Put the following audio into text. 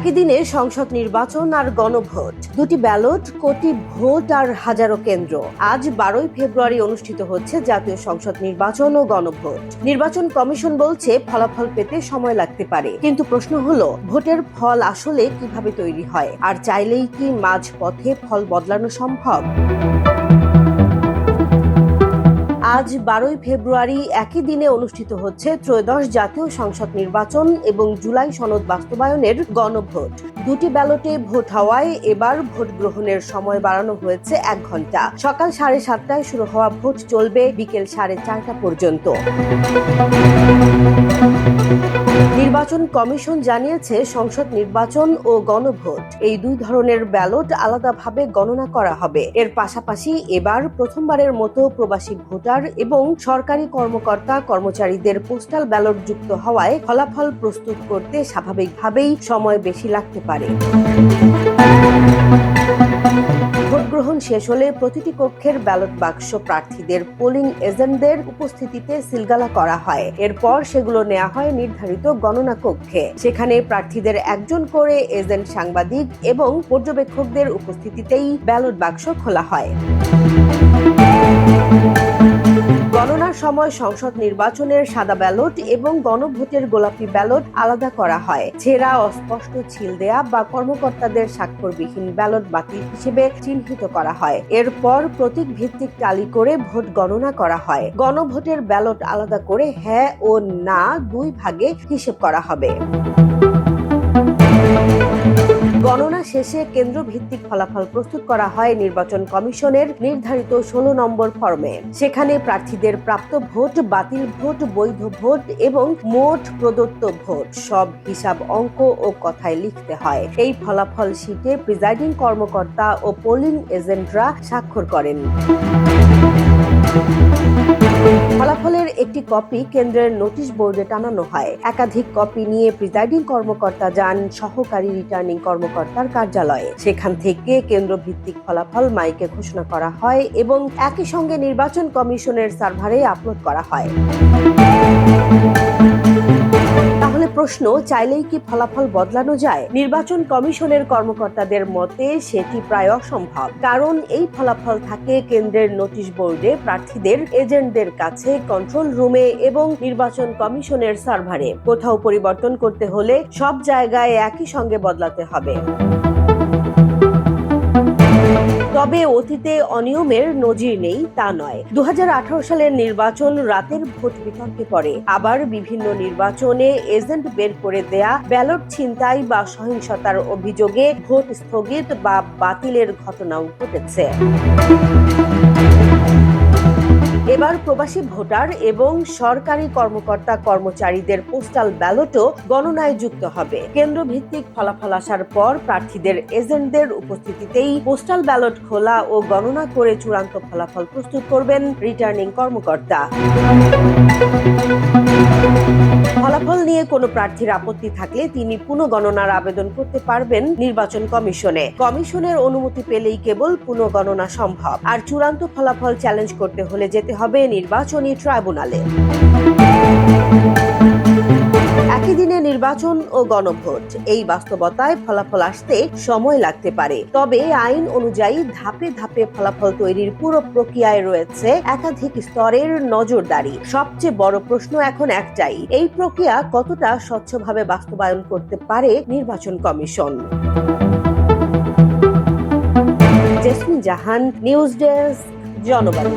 একই দিনে সংসদ নির্বাচন আর গণভোট, দুটি ব্যালট, কোটি ভোট আর হাজারো কেন্দ্র। আজ 12 ফেব্রুয়ারি অনুষ্ঠিত হচ্ছে জাতীয় সংসদ নির্বাচন ও গণভোট। নির্বাচন কমিশন বলছে ফলাফল পেতে সময় লাগতে পারে, কিন্তু প্রশ্ন হলো ভোটের ফল আসলে কিভাবে তৈরি হয়, আর চাইলেই কি মাঝপথে ফল বদলানো সম্ভব? আজ 12 ফেব্রুয়ারি একই দিনে অনুষ্ঠিত হচ্ছে ত্রয়োদশ জাতীয় সংসদ নির্বাচন এবং জুলাই সনদ বাস্তবায়নের গণভোট। দুটি ব্যালটে ভোট হওয়ায় এবার ভোট গ্রহণের সময় বাড়ানো হয়েছে 1 ঘন্টা। সকাল 7:30টায় শুরু হওয়া ভোট চলবে বিকেল 4:30টা পর্যন্ত। নির্বাচন কমিশন জানিয়েছে সংসদ নির্বাচন ও গণভোট এই দুই ধরনের ব্যালট আলাদাভাবে গণনা করা হবে। এর পাশাপাশি এবার প্রথমবারের মতো প্রবাসী ভোটার এবং সরকারি কর্মকর্তা কর্মচারীদের পোস্টাল ব্যালট যুক্ত হওয়ায় ফলাফল প্রস্তুত করতে স্বাভাবিকভাবেই সময় বেশি লাগতে পারে। ভোট গ্রহণ শেষ হলে প্রতিটি কক্ষের ব্যালট বাক্স প্রার্থীদের পোলিং এজেন্টদের উপস্থিতিতে সিলগালা করা হয়। এরপর সেগুলো নেওয়া হয় নির্ধারিত গণনা কক্ষে। সেখানে প্রার্থীদের একজন করে এজেন্ট, সাংবাদিক এবং পর্যবেক্ষকদের উপস্থিতিতেই ব্যালট বাক্স খোলা হয়। গণনার সময় সংসদ নির্বাচনের সাদা ব্যালট এবং গণভোটের গোলাপি ব্যালট আলাদা করা হয়। ছেঁড়া, অস্পষ্ট ছিল দেয়া বা কর্মকর্তাদের স্বাক্ষরবিহীন ব্যালট বাতিল হিসেবে চিহ্নিত করা হয়। এরপর প্রতীক ভিত্তিক টালি করে ভোট গণনা করা হয়। গণভোটের ব্যালট আলাদা করে হ্যাঁ ও না দুই ভাগে হিসেব করা হবে। গণনা শেষে কেন্দ্র ভিত্তিক ফলাফল প্রস্তুত করা হয় নির্বাচন কমিশনের নির্ধারিত 16 নম্বর ফরমে। সেখানে প্রার্থীদের প্রাপ্ত ভোট, বাতিল ভোট, বৈধ ভোট এবং মোট প্রদত্ত ভোট সব হিসাব, অঙ্ক ও কথায় লিখতে হয়। এই ফলাফল শিটে প্রিজাইডিং কর্মকর্তা ও পোলিং এজেন্টরা স্বাক্ষর করেন। ফলাফলের একটি কপি কেন্দ্রের নোটিশ বোর্ডে টানানো হয়। একাধিক কপি নিয়ে প্রিজাইডিং কর্মকর্তা যান সহকারী রিটার্নিং কর্মকর্তার কার্যালয়ে। সেখান থেকে কেন্দ্র ভিত্তিক ফলাফল মাইকে ঘোষণা করা হয় এবং একই সঙ্গে নির্বাচন কমিশনের সার্ভারে আপলোড করা হয়। তাহলে প্রশ্ন, চাইলেই কি ফলাফল বদলানো যায়? নির্বাচন কমিশনের কর্মকর্তাদের মতে সেটি প্রায় অসম্ভব, কারণ এই ফলাফল থাকে কেন্দ্রের নোটিশ বোর্ডে, প্রার্থীদের এজেন্টদের কাছে, কন্ট্রোল রুমে এবং নির্বাচন কমিশনের সার্ভারে। কোথাও পরিবর্তন করতে হলে সব জায়গায় একই সঙ্গে বদলাতে হবে। তবে অতীতে অনিয়মের নজির নেই তা নয়। 2018 সালের নির্বাচন রাতের ভোট বিতর্কে পড়ে। আবার বিভিন্ন নির্বাচনে এজেন্ট বের করে দেয়া, ব্যালট ছিনতাই বা সহিংসতার অভিযোগে ভোট স্থগিত বা বাতিলের ঘটনাও ঘটেছে। এবার প্রবাসী ভোটার এবং সরকারি কর্মকর্তা কর্মচারীদের পোস্টাল ব্যালটও গণনায় যুক্ত হবে। কেন্দ্র ভিত্তিক ফলাফল আসার পর প্রার্থীদের এজেন্টদের উপস্থিতিতেই পোস্টাল ব্যালট খোলা ও গণনা করে চূড়ান্ত ফলাফল প্রস্তুত করবেন রিটার্নিং কর্মকর্তা। ফলাফল নিয়ে কোনো প্রার্থীর আপত্তি থাকলে তিনি পুনঃগণনার আবেদন করতে পারবেন নির্বাচন কমিশনে। কমিশনের অনুমতি পেলেই কেবল পুনঃগণনা সম্ভব। আর চূড়ান্ত ফলাফল চ্যালেঞ্জ করতে হলে যেতে হবে নির্বাচনী ট্রাইব্যুনালে। একই দিনে নির্বাচন ও গণভোট, এই বাস্তবতায় ফলাফল আসতে সময় লাগতে পারে। তবে আইন অনুযায়ী ধাপে ধাপে ফলাফল তৈরির পুরো প্রক্রিয়ায় রয়েছে একাধিক স্তরের নজরদারি। সবচেয়ে বড় প্রশ্ন এখন একটাই, এই প্রক্রিয়া কতটা স্বচ্ছভাবে বাস্তবায়ন করতে পারে নির্বাচন কমিশন। জেসমিন জাহান, নিউজ ডেস্ক, জনবাণী।